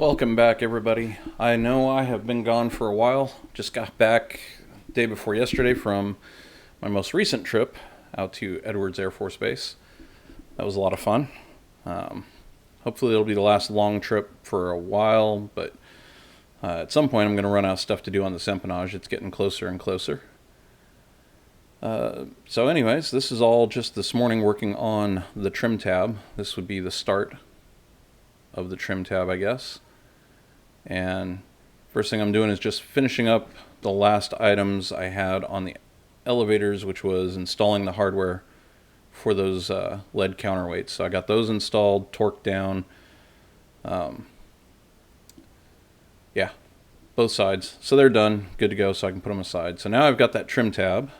Welcome back, everybody. I know I have been gone for a while. Just got back day before yesterday from my most recent trip out to Edwards Air Force Base. That was a lot of fun. Hopefully it'll be the last long trip for a while, but at some point I'm going to run out of stuff to do on this empennage. It's getting closer and closer. So anyways, this is all just this morning working on the trim tab. This would be the start of the trim tab, I guess. And first thing I'm doing is just finishing up the last items I had on the elevators, which was installing the hardware for those lead counterweights. So I got those installed, torqued down. Yeah, both sides. So they're done, good to go, so I can put them aside. So now I've got that trim tab.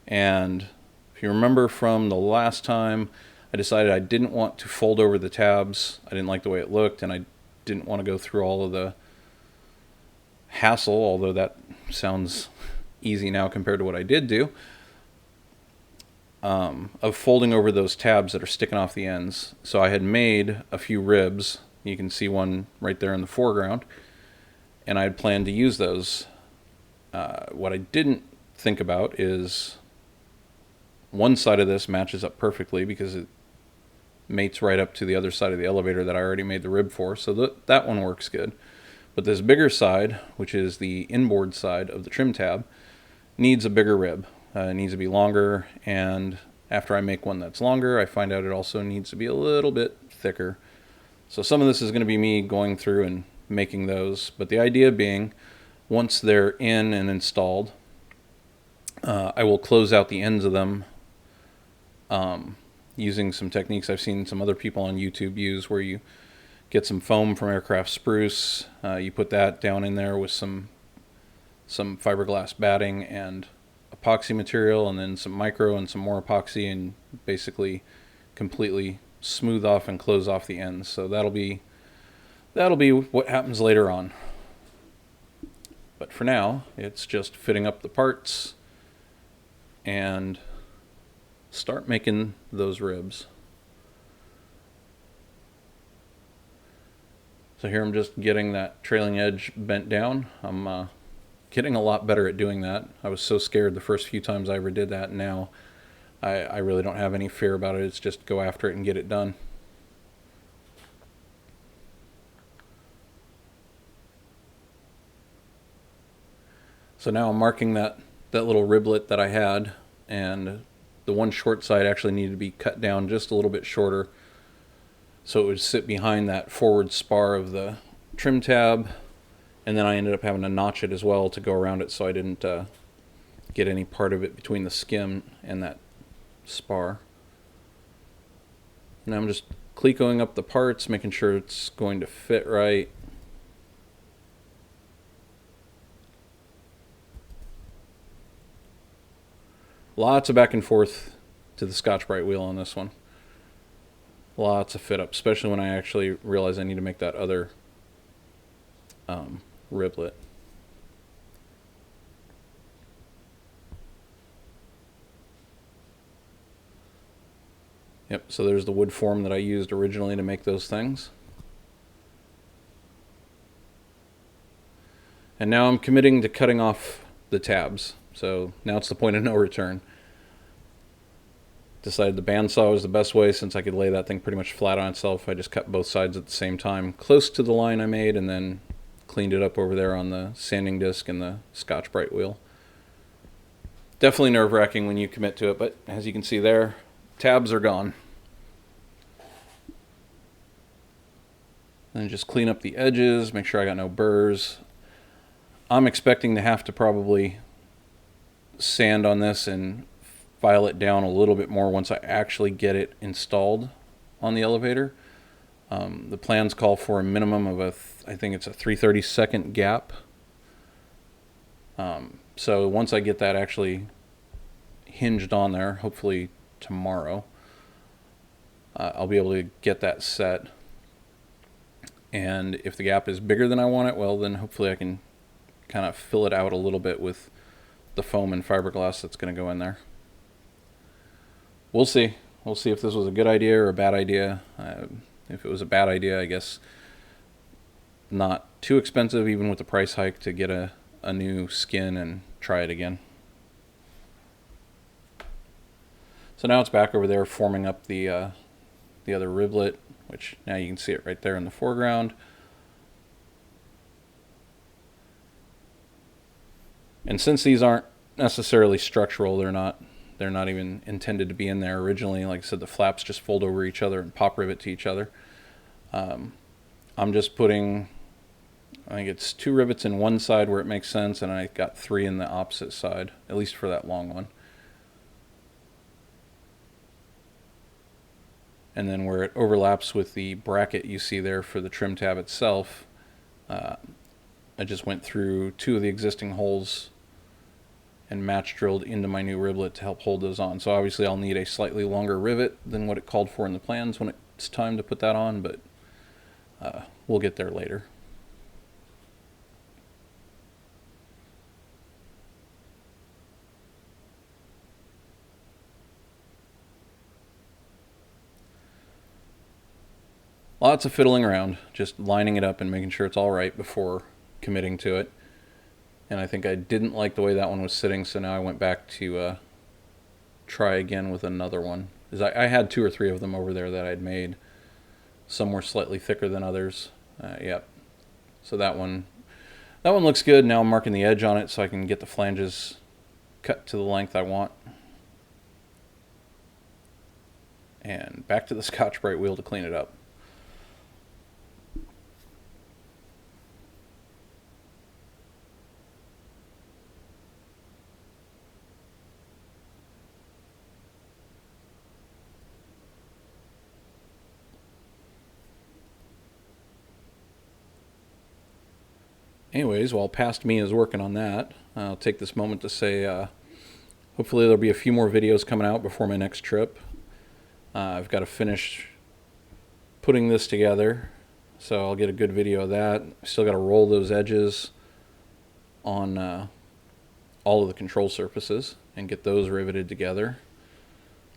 And if you remember from the last time, I decided I didn't want to fold over the tabs. I didn't like the way it looked, and I didn't want to go through all of the hassle, although that sounds easy now compared to what I did do, of folding over those tabs that are sticking off the ends. So I had made a few ribs. You can see one right there in the foreground, and I had planned to use those. What I didn't think about is one side of this matches up perfectly because it mates right up to the other side of the elevator that I already made the rib for, so that one works good. But this bigger side, which is the inboard side of the trim tab, needs a bigger rib. It needs to be longer, and after I make one that's longer, I find out it also needs to be a little bit thicker. So some of this is going to be me going through and making those, but the idea being, once they're in and installed, I will close out the ends of them using some techniques I've seen some other people on YouTube use, where you get some foam from aircraft spruce, you put that down in there with some fiberglass batting and epoxy material, and then some micro and some more epoxy, and basically completely smooth off and close off the ends. So that'll be what happens later on. But for now, it's just fitting up the parts and start making those ribs. So here I'm just getting that trailing edge bent down. I'm getting a lot better at doing that. I was so scared the first few times I ever did that. Now I really don't have any fear about it. It's just go after it and get it done. So now I'm marking that little riblet that I had, and the one short side actually needed to be cut down just a little bit shorter so it would sit behind that forward spar of the trim tab, and then I ended up having to notch it as well to go around it so I didn't get any part of it between the skim and that spar. Now I'm just clecoing up the parts, making sure it's going to fit right. Lots of back and forth to the Scotch-Brite wheel on this one. Lots of fit up, especially when I actually realize I need to make that other riblet. Yep, so there's the wood form that I used originally to make those things. And now I'm committing to cutting off the tabs. So now it's the point of no return. Decided the bandsaw was the best way, since I could lay that thing pretty much flat on itself. I just cut both sides at the same time, close to the line I made, and then cleaned it up over there on the sanding disc and the Scotch-Brite wheel. Definitely nerve-wracking when you commit to it, but as you can see there, tabs are gone. And just clean up the edges, make sure I got no burrs. I'm expecting to have to probably sand on this and file it down a little bit more once I actually get it installed on the elevator. The plans call for a minimum of I think it's a 3/32 gap. So once I get that actually hinged on there, hopefully tomorrow, I'll be able to get that set. And if the gap is bigger than I want it, well, then hopefully I can kind of fill it out a little bit with the foam and fiberglass that's going to go in there. We'll see. We'll see if this was a good idea or a bad idea. If it was a bad idea, I guess not too expensive, even with the price hike, to get a new skin and try it again. So now it's back over there forming up the other riblet, which now you can see it right there in the foreground. And since these aren't necessarily structural, they're not even intended to be in there originally. Like I said, the flaps just fold over each other and pop rivet to each other. I'm just putting, I think it's 2 rivets in one side where it makes sense, and I got 3 in the opposite side, at least for that long one. And then where it overlaps with the bracket you see there for the trim tab itself, I just went through 2 of the existing holes and match drilled into my new riblet to help hold those on. So obviously I'll need a slightly longer rivet than what it called for in the plans when it's time to put that on, but we'll get there later. Lots of fiddling around, just lining it up and making sure it's all right before committing to it. And I think I didn't like the way that one was sitting, so now I went back to try again with another one. Because I had 2 or 3 of them over there that I'd made. Some were slightly thicker than others. Yep. So that one looks good. Now I'm marking the edge on it so I can get the flanges cut to the length I want. And back to the Scotch-Brite wheel to clean it up. Anyways, while past me is working on that, I'll take this moment to say hopefully there'll be a few more videos coming out before my next trip. I've got to finish putting this together, so I'll get a good video of that. Still got to roll those edges on all of the control surfaces and get those riveted together.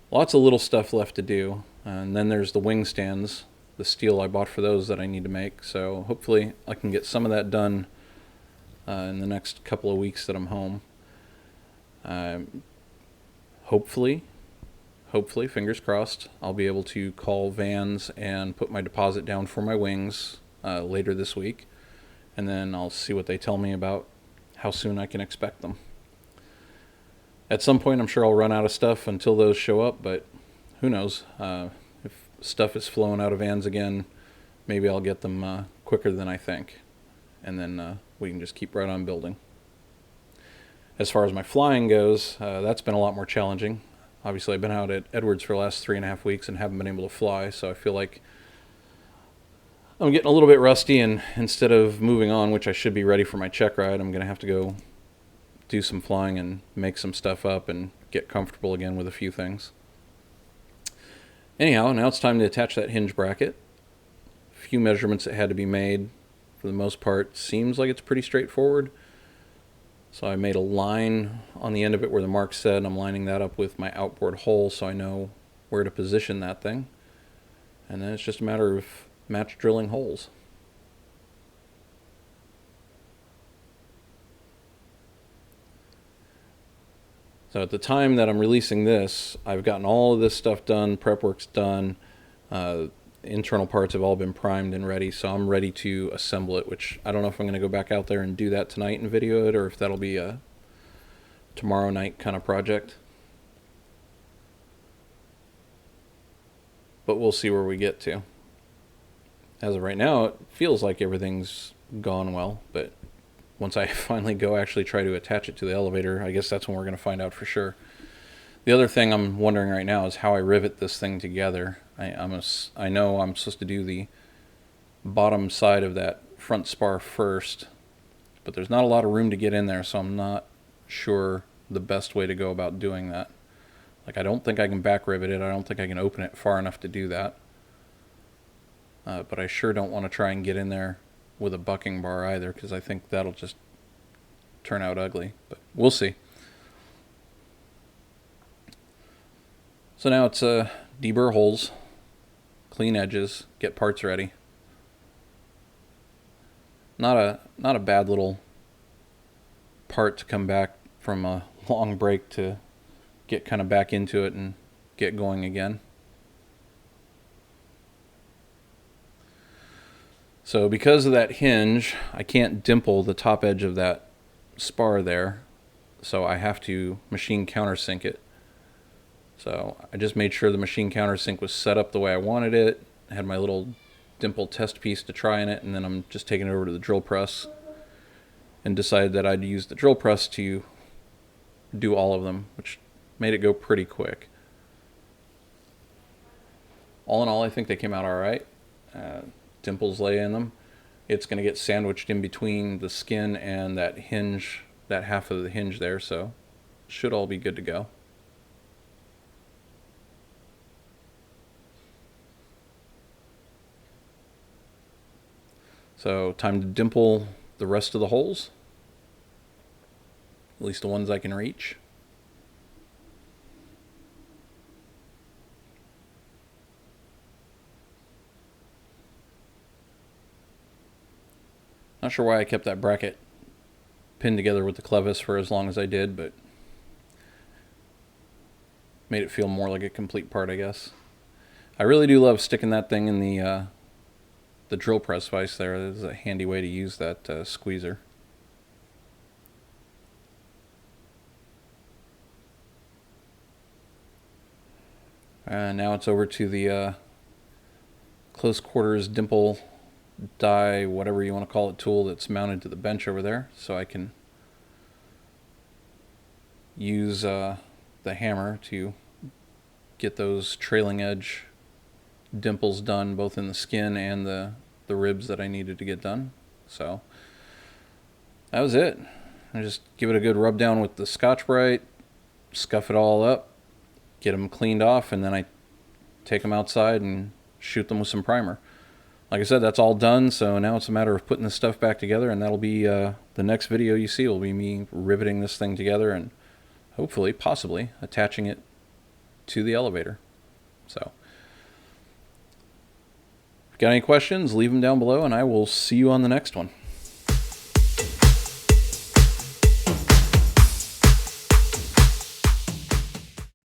Lots of little stuff left to do, and then there's the wing stands, the steel I bought for those that I need to make, so hopefully I can get some of that done in the next couple of weeks that I'm home. Hopefully, fingers crossed, I'll be able to call Vans and put my deposit down for my wings later this week, and then I'll see what they tell me about how soon I can expect them. At some point I'm sure I'll run out of stuff until those show up, but who knows. If stuff is flowing out of Vans again, maybe I'll get them quicker than I think, and then we can just keep right on building. As far as my flying goes, that's been a lot more challenging. Obviously, I've been out at Edwards for the last 3.5 weeks and haven't been able to fly, so I feel like I'm getting a little bit rusty, and instead of moving on, which I should be ready for my check ride, I'm going to have to go do some flying and make some stuff up and get comfortable again with a few things. Anyhow, now it's time to attach that hinge bracket. A few measurements that had to be made. For the most part, seems like it's pretty straightforward. So I made a line on the end of it where the mark said, and I'm lining that up with my outboard hole so I know where to position that thing. And then it's just a matter of match drilling holes. So at the time that I'm releasing this, I've gotten all of this stuff done, prep work's done, internal parts have all been primed and ready, so I'm ready to assemble it, which I don't know if I'm going to go back out there and do that tonight and video it, or if that'll be a tomorrow night kind of project. But we'll see where we get to. As of right now, it feels like everything's gone well, but once I finally go actually try to attach it to the elevator, I guess that's when we're going to find out for sure. The other thing I'm wondering right now is how I rivet this thing together. I know I'm supposed to do the bottom side of that front spar first, but there's not a lot of room to get in there, so I'm not sure the best way to go about doing that. Like, I don't think I can back rivet it. I don't think I can open it far enough to do that. But I sure don't want to try and get in there with a bucking bar either, because I think that'll just turn out ugly. But we'll see. So now it's deburr holes, clean edges, get parts ready. Not a bad little part to come back from a long break to get kind of back into it and get going again. So because of that hinge, I can't dimple the top edge of that spar there, so I have to machine countersink it. So I just made sure the machine countersink was set up the way I wanted it. I had my little dimple test piece to try in it, and then I'm just taking it over to the drill press and decided that I'd use the drill press to do all of them, which made it go pretty quick. All in all, I think they came out all right. Dimples lay in them. It's going to get sandwiched in between the skin and that hinge, that half of the hinge there, so should all be good to go. So time to dimple the rest of the holes, at least the ones I can reach. Not sure why I kept that bracket pinned together with the clevis for as long as I did, but made it feel more like a complete part, I guess. I really do love sticking that thing in the drill press vise there. This is a handy way to use that squeezer. Now it's over to the close quarters dimple die, whatever you want to call it, tool that's mounted to the bench over there, so I can use the hammer to get those trailing edge dimples done, both in the skin and the ribs that I needed to get done. So that was it. I just give it a good rub down with the Scotch-Brite, scuff it all up, get them cleaned off, and then I take them outside and shoot them with some primer. Like I said, that's all done, so now it's a matter of putting this stuff back together, and that'll be the next video you see will be me riveting this thing together and hopefully, possibly, attaching it to the elevator. So, if you got any questions, leave them down below, and I will see you on the next one.